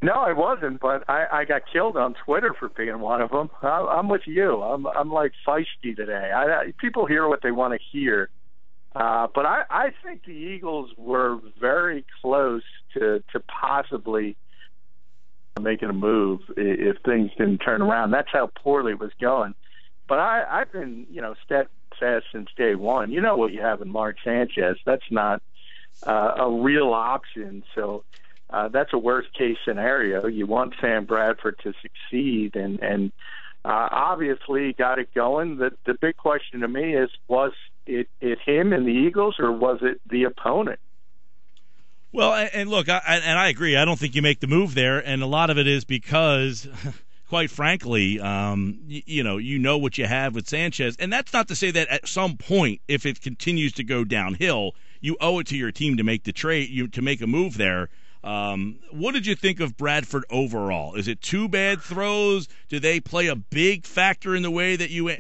No, I wasn't, but I got killed on Twitter for being one of them. I'm with you. I'm like feisty today. People hear what they want to hear, but I think the Eagles were very close to possibly making a move if things didn't turn around. That's how poorly it was going. But I've been, steadfast since day one. You know what you have in Mark Sanchez. That's not a real option. So that's a worst-case scenario. You want Sam Bradford to succeed, and obviously got it going. The big question to me is, was it him and the Eagles, or was it the opponent? Well, and look, I agree. I don't think you make the move there, and a lot of it is because, quite frankly, you know what you have with Sanchez, and that's not to say that at some point, if it continues to go downhill, you owe it to your team to make the trade, to make a move there. What did you think of Bradford overall? Is it two bad throws? Do they play a big factor in the way that you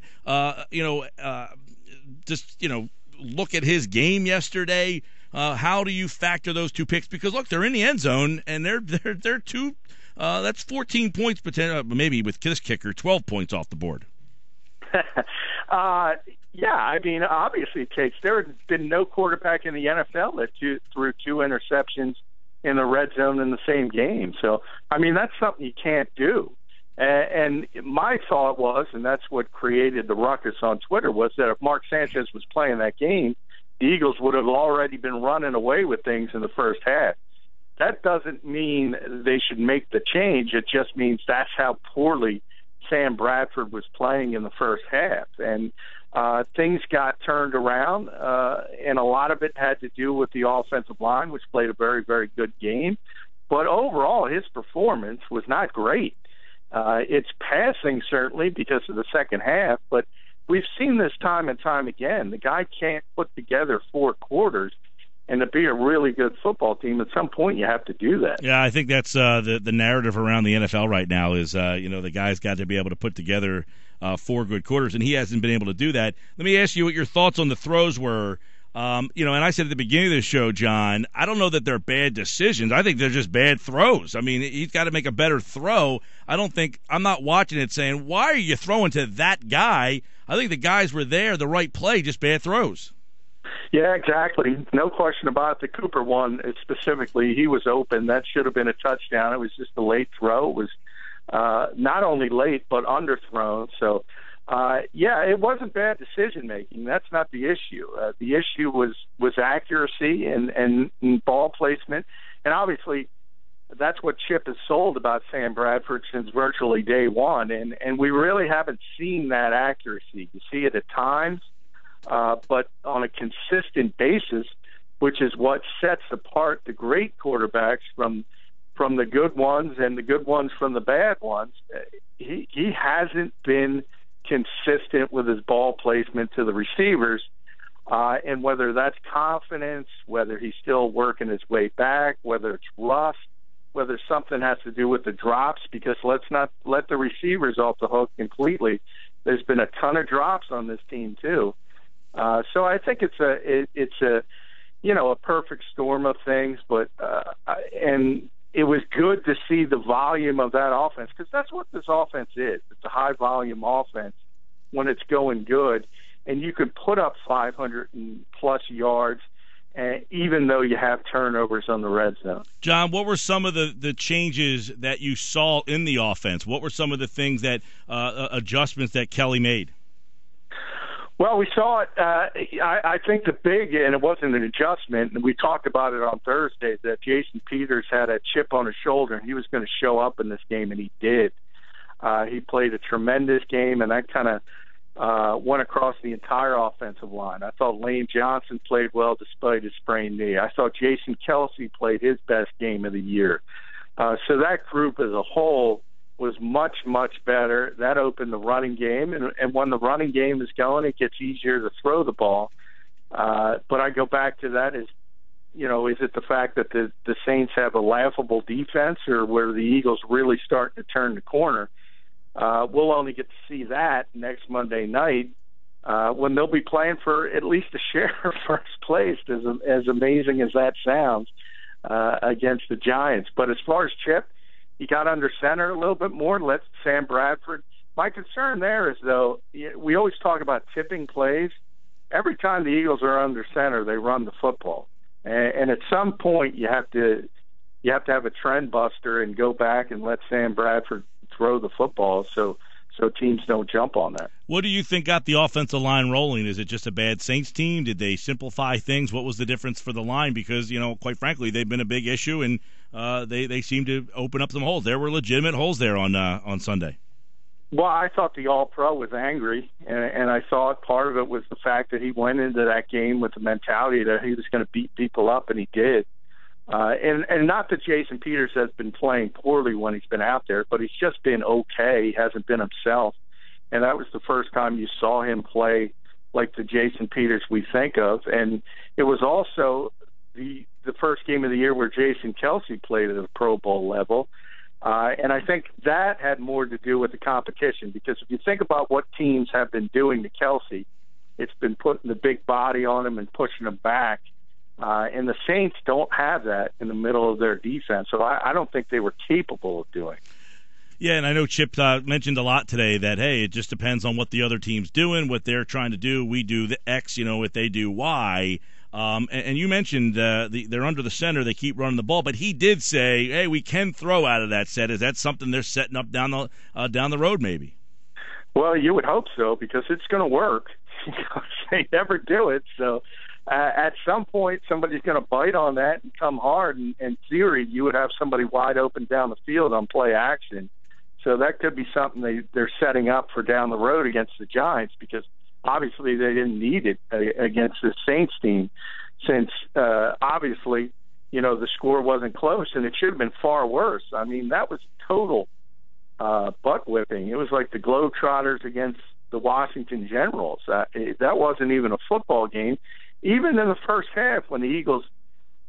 look at his game yesterday? How do you factor those two picks? Because look, they're in the end zone, and they're two. That's 14 points, maybe with this kicker, 12 points off the board. Yeah, I mean, obviously it takes. There had been no quarterback in the NFL that threw two interceptions in the red zone in the same game. So, I mean, that's something you can't do. And my thought was, and that's what created the ruckus on Twitter, was that if Mark Sanchez was playing that game, the Eagles would have already been running away with things in the first half. That doesn't mean they should make the change. It just means that's how poorly Sam Bradford was playing in the first half. And things got turned around, and a lot of it had to do with the offensive line, which played a very, very good game. But overall, his performance was not great. It's passing, certainly, because of the second half, but we've seen this time and time again. The guy can't put together four quarters, and to be a really good football team, at some point you have to do that. Yeah, I think that's the narrative around the NFL right now is, the guy's got to be able to put together four good quarters, and he hasn't been able to do that. Let me ask you what your thoughts on the throws were. And I said at the beginning of the show, John, I don't know that they're bad decisions. I think they're just bad throws. I mean, he's got to make a better throw. I'm not watching it saying, why are you throwing to that guy? I think the guys were there, the right play, just bad throws. Yeah, exactly. No question about it. The Cooper one, specifically, he was open. That should have been a touchdown. It was just a late throw. It was not only late, but underthrown. So, it wasn't bad decision-making. That's not the issue. The issue was accuracy and ball placement. And obviously, that's what Chip has sold about Sam Bradford since virtually day one. And we really haven't seen that accuracy. You see it at times, but on a consistent basis, which is what sets apart the great quarterbacks from the good ones and the good ones from the bad ones. He hasn't been consistent with his ball placement to the receivers, and whether that's confidence, whether he's still working his way back, whether it's rust, whether something has to do with the drops, because let's not let the receivers off the hook completely. There's been a ton of drops on this team too. So I think it's a perfect storm of things, but and it was good to see the volume of that offense, because that's what this offense is. It's a high-volume offense when it's going good, and you can put up 500-plus yards, even though you have turnovers on the red zone. John, what were some of the changes that you saw in the offense? What were some of the things that adjustments that Kelly made? Well, we saw it. I think the big, and it wasn't an adjustment, and we talked about it on Thursday, that Jason Peters had a chip on his shoulder, and he was going to show up in this game, and he did. He played a tremendous game, and that kind of went across the entire offensive line. I thought Lane Johnson played well despite his sprained knee. I thought Jason Kelsey played his best game of the year. So that group as a whole was much, much better. That opened the running game, and when the running game is going, it gets easier to throw the ball. But I go back to that is it the fact that the Saints have a laughable defense, or where the Eagles really starting to turn the corner? We'll only get to see that next Monday night when they'll be playing for at least a share of first place, as amazing as that sounds, against the Giants. But as far as Chip, he got under center a little bit more, let Sam Bradford. My concern there is, though, we always talk about tipping plays. Every time the Eagles are under center, they run the football. And at some point, you have to have a trend buster and go back and let Sam Bradford throw the football so teams don't jump on that. What do you think got the offensive line rolling? Is it just a bad Saints team? Did they simplify things? What was the difference for the line? Because, quite frankly, they've been a big issue, and they seem to open up some holes. There were legitimate holes there on Sunday. Well, I thought the All-Pro was angry, and I thought part of it was the fact that he went into that game with the mentality that he was going to beat people up, and he did. And not that Jason Peters has been playing poorly when he's been out there, but he's just been okay. He hasn't been himself. And that was the first time you saw him play like the Jason Peters we think of. And it was also the first game of the year where Jason Kelce played at a Pro Bowl level. And I think that had more to do with the competition, because if you think about what teams have been doing to Kelce, it's been putting the big body on him and pushing him back. And the Saints don't have that in the middle of their defense, so I don't think they were capable of doing. Yeah, and I know Chip mentioned a lot today that, hey, it just depends on what the other team's doing, what they're trying to do. We do the X, if they do Y. And you mentioned they're under the center, they keep running the ball, but he did say, hey, we can throw out of that set. Is that something they're setting up down the road maybe? Well, you would hope so, because it's going to work. They never do it, so at some point somebody's going to bite on that and come hard, and in theory you would have somebody wide open down the field on play action. So that could be something they're setting up for down the road against the Giants, because obviously they didn't need it against the Saints team, since obviously the score wasn't close, and it should have been far worse. I mean, that was total butt whipping. It was like the Globetrotters against the Washington Generals. That wasn't even a football game. Even in the first half, when the Eagles,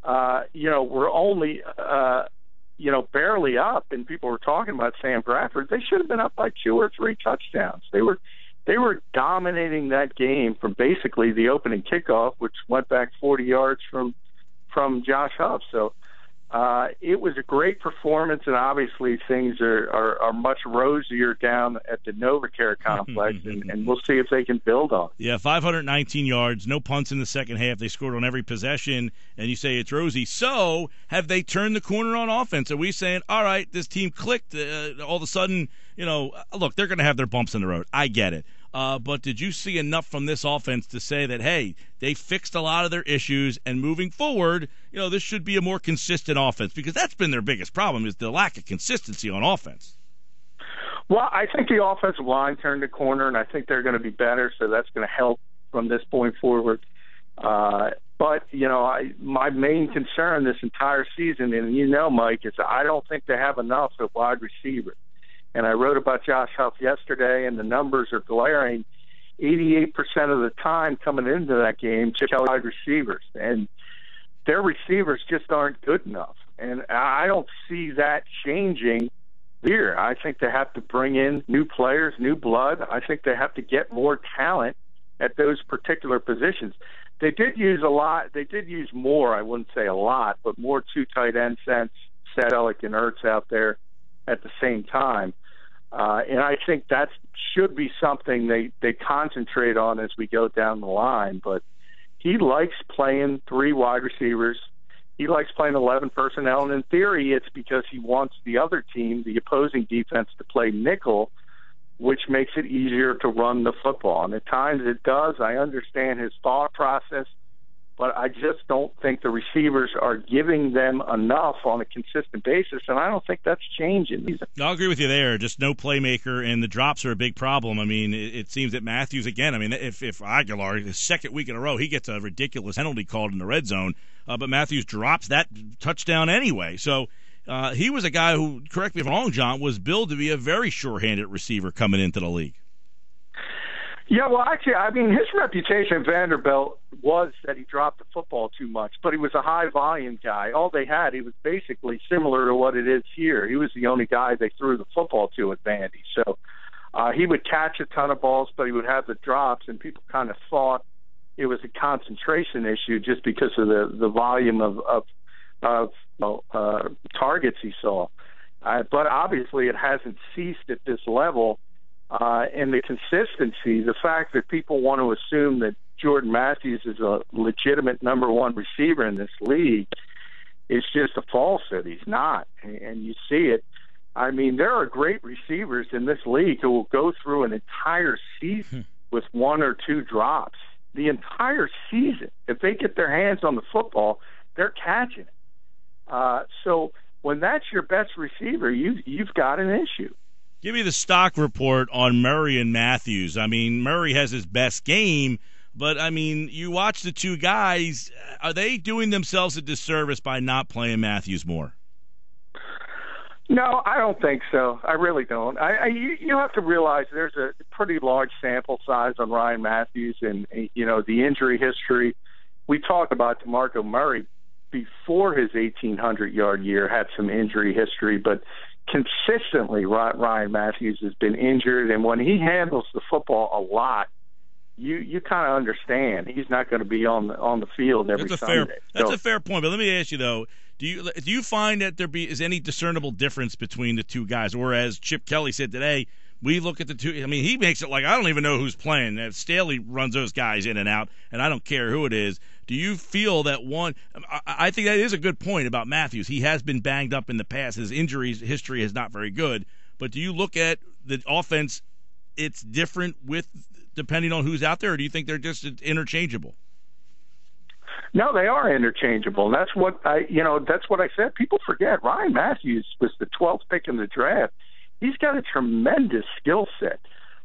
were only, barely up, and people were talking about Sam Bradford, they should have been up by 2 or 3 touchdowns. They were dominating that game from basically the opening kickoff, which went back 40 yards from Josh Huff. So it was a great performance, and obviously things are much rosier down at the NovaCare complex, and we'll see if they can build on it. Yeah, 519 yards, no punts in the second half. They scored on every possession, and you say it's rosy. So have they turned the corner on offense? Are we saying, all right, this team clicked, all of a sudden, look, they're going to have their bumps in the road. I get it. But did you see enough from this offense to say that, hey, they fixed a lot of their issues, and moving forward, this should be a more consistent offense? Because that's been their biggest problem, is the lack of consistency on offense. Well, I think the offensive line turned the corner, and I think they're going to be better, so that's going to help from this point forward. But, my main concern this entire season, and Mike, is I don't think they have enough at wide receiver. And I wrote about Josh Huff yesterday, and the numbers are glaring. 88% of the time coming into that game, wide receivers. And their receivers just aren't good enough. And I don't see that changing here. I think they have to bring in new players, new blood. I think they have to get more talent at those particular positions. They did use a lot. They did use more, I wouldn't say a lot, but more 2 tight end sets, Sedelic and Ertz out there at the same time. And I think that should be something they concentrate on as we go down the line. But he likes playing 3 wide receivers. He likes playing 11 personnel. And in theory, it's because he wants the other team, the opposing defense, to play nickel, which makes it easier to run the football. And at times it does. I understand his thought process, but I just don't think the receivers are giving them enough on a consistent basis, and I don't think that's changing. I'll agree with you there. Just no playmaker, and the drops are a big problem. I mean, it seems that Matthews, again, if Aguilar, the second week in a row, he gets a ridiculous penalty called in the red zone, but Matthews drops that touchdown anyway. So he was a guy who, correct me if I'm wrong, John, was billed to be a very sure-handed receiver coming into the league. Yeah, well, actually, his reputation at Vanderbilt was that he dropped the football too much, but he was a high-volume guy. All they had, he was basically similar to what it is here. He was the only guy they threw the football to at Vandy. So he would catch a ton of balls, but he would have the drops, and people kind of thought it was a concentration issue just because of the volume of targets he saw. But obviously it hasn't ceased at this level. And the consistency, the fact that people want to assume that Jordan Matthews is a legitimate number one receiver in this league is just a falsehood. He's not. And you see it. I mean, there are great receivers in this league who will go through an entire season with one or two drops. The entire season. If they get their hands on the football, they're catching it. So when that's your best receiver, you've got an issue. Give me the stock report on Murray and Matthews. I mean, Murray has his best game, but, I mean, you watch the two guys. Are they doing themselves a disservice by not playing Matthews more? No, I don't think so. I really don't. You have to realize there's a pretty large sample size on Ryan Matthews and, the injury history. We talked about DeMarco Murray before his 1,800-yard year had some injury history, but consistently Ryan Matthews has been injured, and when he handles the football a lot, you kind of understand he's not going to be on the field every Sunday. That's a fair point, but let me ask you, though, do you find that is any discernible difference between the two guys? Or as Chip Kelly said today, we look at the two. I mean, he makes it like I don't even know who's playing. Staley runs those guys in and out, and I don't care who it is. Do you feel that one – I think that is a good point about Matthews. He has been banged up in the past. His injuries history is not very good. But do you look at the offense, it's different depending on who's out there, or do you think they're just interchangeable? No, they are interchangeable. That's what I said. People forget Ryan Matthews was the 12th pick in the draft. He's got a tremendous skill set,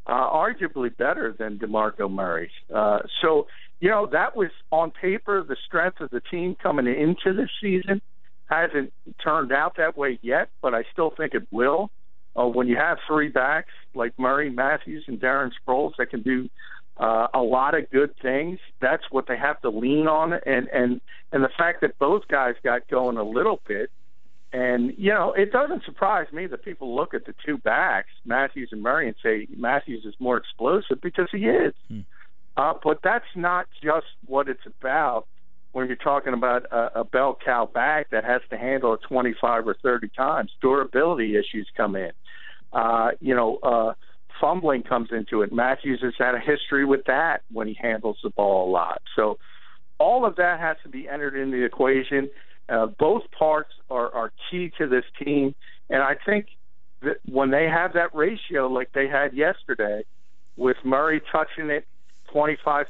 arguably better than DeMarco Murray. So that was on paper the strength of the team coming into the season. Hasn't turned out that way yet, but I still think it will. When you have three backs like Murray, Matthews, and Darren Sproles that can do a lot of good things, that's what they have to lean on. And the fact that both guys got going a little bit, and, it doesn't surprise me that people look at the two backs, Matthews and Murray, and say Matthews is more explosive because he is. But that's not just what it's about when you're talking about a bell cow back that has to handle it 25 or 30 times. Durability issues come in. Fumbling comes into it. Matthews has had a history with that when he handles the ball a lot. So all of that has to be entered in the equation. Both parts are key to this team. And I think that when they have that ratio like they had yesterday, with Murray touching it 25,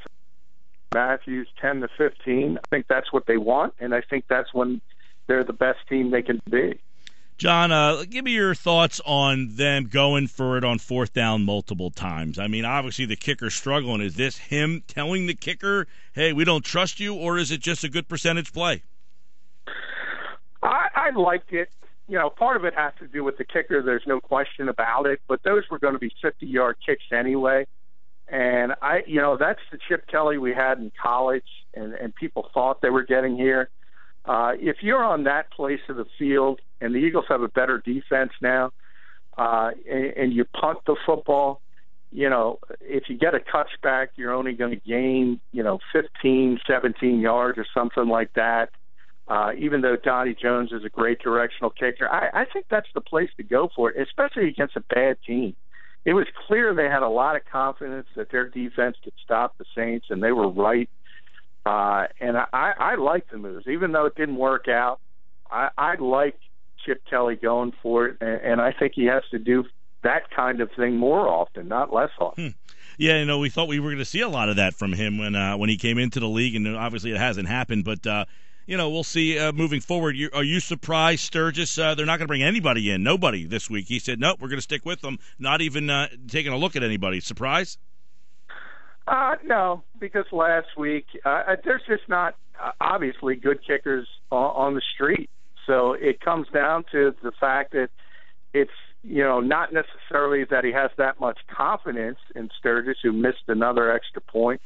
Matthews 10 to 15, I think that's what they want, and I think that's when they're the best team they can be. John, give me your thoughts on them going for it on fourth down multiple times. I mean, obviously the kicker's struggling. Is this him telling the kicker, hey, we don't trust you, or is it just a good percentage play? I liked it. Part of it has to do with the kicker. There's no question about it, but those were going to be 50-yard kicks anyway. And that's the Chip Kelly we had in college, and people thought they were getting here. If you're on that place of the field, and the Eagles have a better defense now, and you punt the football, if you get a touchback, you're only going to gain, 15, 17 yards or something like that. Even though Donnie Jones is a great directional kicker, I think that's the place to go for it, especially against a bad team. It was clear they had a lot of confidence that their defense could stop the Saints, and they were right. And I like the moves. Even though it didn't work out, I like Chip Kelly going for it, and I think he has to do that kind of thing more often, not less often. Yeah, we thought we were going to see a lot of that from him when he came into the league, and obviously it hasn't happened. But, we'll see moving forward. Are you surprised, Sturgis? They're not going to bring anybody in, nobody this week. He said, nope, we're going to stick with them, not even taking a look at anybody. Surprise? No, because last week there's just not obviously good kickers on the street. So it comes down to the fact that it's, not necessarily that he has that much confidence in Sturgis, who missed another extra point.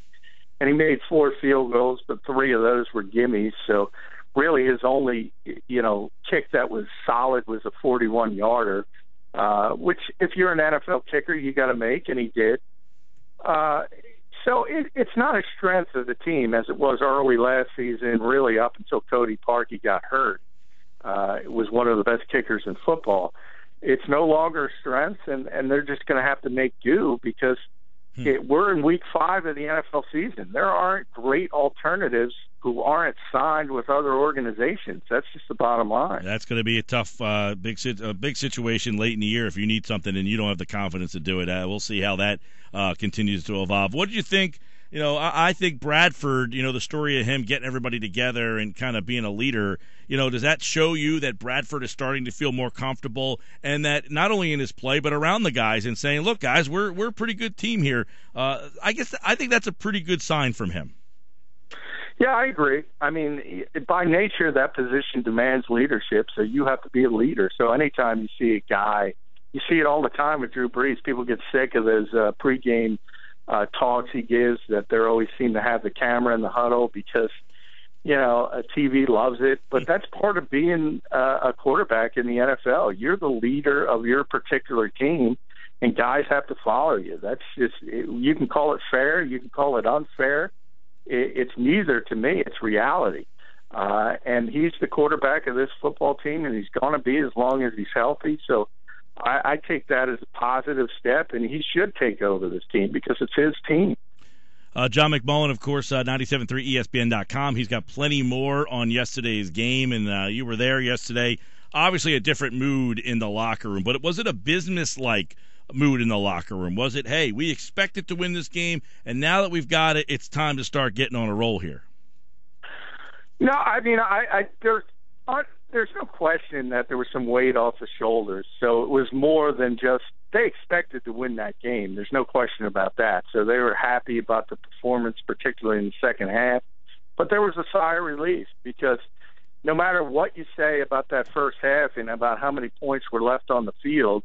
And he made 4 field goals, but 3 of those were gimmies. So really his only, kick that was solid was a 41-yarder, which if you're an NFL kicker, you got to make, and he did. So it's not a strength of the team as it was early last season, really up until Cody Parkey got hurt. was one of the best kickers in football. It's no longer a strength, and they're just going to have to make do because we're in week 5 of the NFL season. There aren't great alternatives who aren't signed with other organizations. That's just the bottom line. That's going to be a tough, big situation late in the year if you need something and you don't have the confidence to do it. We'll see how that continues to evolve. What do you think? I think Bradford, the story of him getting everybody together and kind of being a leader, does that show you that Bradford is starting to feel more comfortable and that not only in his play but around the guys and saying, look, guys, we're a pretty good team here. I think that's a pretty good sign from him. Yeah, I agree. I mean, by nature, that position demands leadership, so you have to be a leader. So anytime you see a guy, you see it all the time with Drew Brees, people get sick of his pregame talks he gives that they always seem to have the camera in the huddle because, TV loves it. But that's part of being a quarterback in the NFL. You're the leader of your particular team, and guys have to follow you. That's just you can call it fair, you can call it unfair. It's neither to me. It's reality. And he's the quarterback of this football team, and he's going to be as long as he's healthy. So I take that as a positive step, and he should take over this team because it's his team. John McMullen, of course, 97.3 ESPN.com. He's got plenty more on yesterday's game, and you were there yesterday. Obviously a different mood in the locker room, but was it a business-like mood in the locker room? Was it, hey, we expected to win this game, and now that we've got it, it's time to start getting on a roll here? No, I mean, there's no question that there was some weight off the shoulders. So it was more than just they expected to win that game. There's no question about that. So they were happy about the performance, particularly in the second half. But there was a sigh of relief because no matter what you say about that first half and about how many points were left on the field,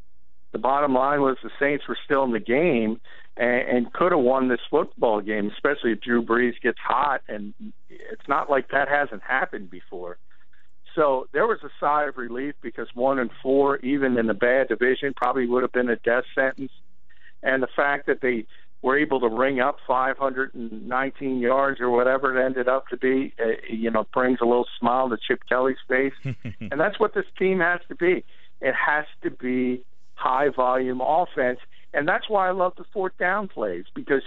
the bottom line was the Saints were still in the game and could have won this football game, especially if Drew Brees gets hot. And it's not like that hasn't happened before. So there was a sigh of relief because 1-4, even in the bad division, probably would have been a death sentence. And the fact that they were able to ring up 519 yards or whatever it ended up to be, brings a little smile to Chip Kelly's face. And that's what this team has to be. It has to be high-volume offense. And that's why I love the fourth down plays, because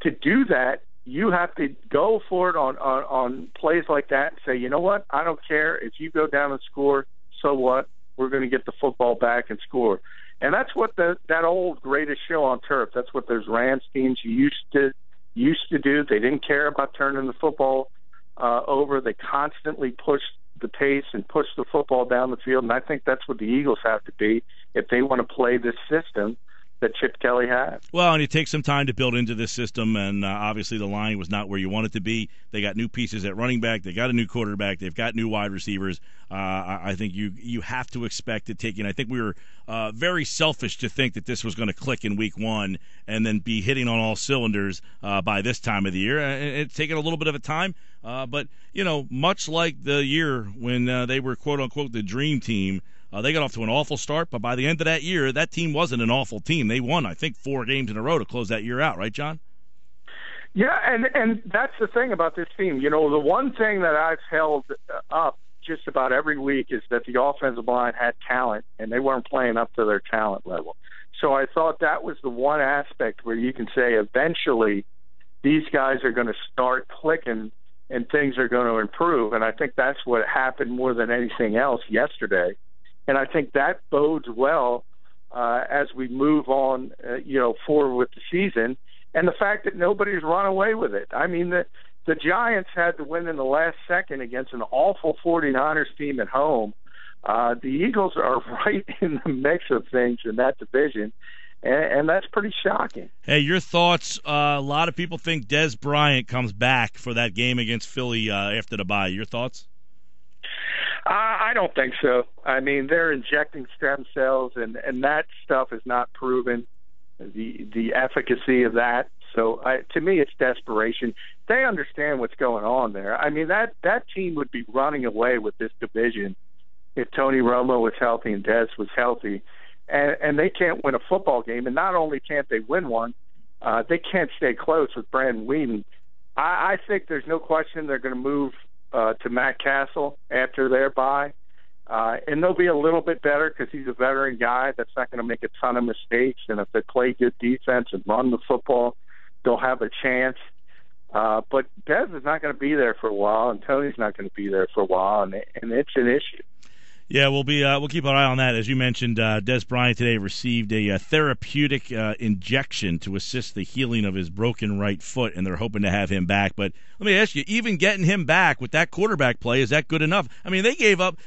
to do that, you have to go for it on plays like that and say, you know what, I don't care if you go down and score, so what? We're going to get the football back and score. And that's what that old greatest show on turf, that's what those Rams teams used to do. They didn't care about turning the football over. They constantly pushed the pace and pushed the football down the field, and I think that's what the Eagles have to be if they want to play this system that Chip Kelly had. Well, and it takes some time to build into this system, and obviously the line was not where you want it to be. They got new pieces at running back. They got a new quarterback. They've got new wide receivers. I think you have to expect it taking. I think we were very selfish to think that this was going to click in week 1 and then be hitting on all cylinders by this time of the year. It's taken a little bit of a time, but much like the year when they were quote unquote the dream team. They got off to an awful start, but by the end of that year, that team wasn't an awful team. They won, I think, 4 games in a row to close that year out, right, John? Yeah, and that's the thing about this team. The one thing that I've held up just about every week is that the offensive line had talent, and they weren't playing up to their talent level. So I thought that was the one aspect where you can say eventually these guys are going to start clicking and things are going to improve, and I think that's what happened more than anything else yesterday. And I think that bodes well as we move on, forward with the season. And the fact that nobody's run away with it. I mean, the Giants had to win in the last second against an awful 49ers team at home. The Eagles are right in the mix of things in that division, and that's pretty shocking. Hey, your thoughts? A lot of people think Dez Bryant comes back for that game against Philly after the bye. Your thoughts? I don't think so. I mean, they're injecting stem cells, and that stuff is not proven, the efficacy of that. So to me, it's desperation. They understand what's going on there. I mean, that team would be running away with this division if Tony Romo was healthy and Dez was healthy. And they can't win a football game. And not only can't they win one, they can't stay close with Brandon Whedon. I think there's no question they're going to move to Matt Castle after their bye. And they'll be a little bit better because he's a veteran guy that's not going to make a ton of mistakes. And if they play good defense and run the football, they'll have a chance. But Dez is not going to be there for a while, and Tony's not going to be there for a while, and it's an issue. Yeah, we'll keep our eye on that. As you mentioned, Dez Bryant today received a therapeutic injection to assist the healing of his broken right foot, and they're hoping to have him back. But let me ask you, even getting him back with that quarterback play, is that good enough? I mean, they gave up.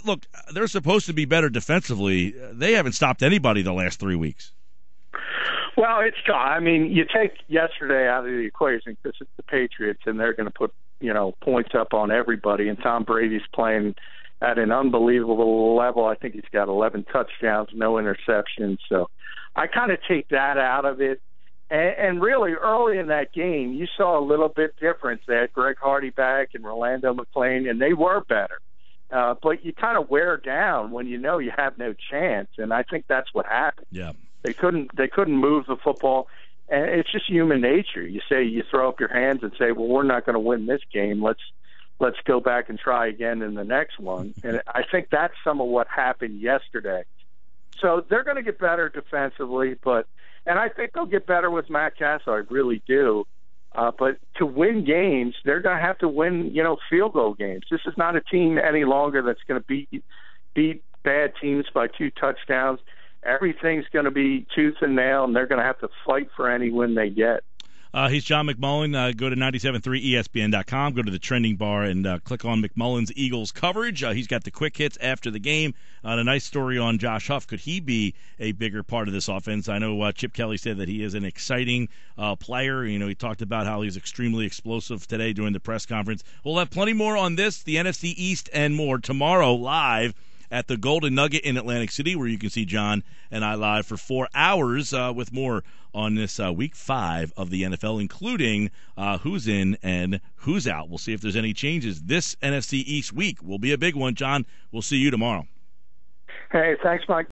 Look, they're supposed to be better defensively. They haven't stopped anybody the last 3 weeks. Well, I mean, you take yesterday out of the equation because it's the Patriots, and they're going to put points up on everybody, and Tom Brady's playing at an unbelievable level. I think he's got 11 touchdowns, no interceptions. So I kind of take that out of it. And really, early in that game, you saw a little bit difference. They had Greg Hardy back and Rolando McClain, and they were better. But you kind of wear down when you know you have no chance, and I think that's what happened. Yeah, they couldn't move the football, and it's just human nature. You throw up your hands and say, well, we're not going to win this game. Let's go back and try again in the next one. And I think that's some of what happened yesterday. So they're going to get better defensively, and I think they'll get better with Matt Castle. I really do. But to win games, they're going to have to win, field goal games. This is not a team any longer that's going to beat bad teams by 2 touchdowns. Everything's going to be tooth and nail, and they're going to have to fight for any win they get. He's John McMullen. Go to 97.3 ESPN.com. Go to the trending bar and click on McMullen's Eagles coverage. He's got the quick hits after the game. A nice story on Josh Huff. Could he be a bigger part of this offense? I know Chip Kelly said that he is an exciting player. He talked about how he's extremely explosive today during the press conference. We'll have plenty more on this, the NFC East, and more tomorrow live at the Golden Nugget in Atlantic City, where you can see John and I live for 4 hours with more on this Week 5 of the NFL, including who's in and who's out. We'll see if there's any changes. This NFC East week will be a big one, John. We'll see you tomorrow. Hey, thanks, Mike.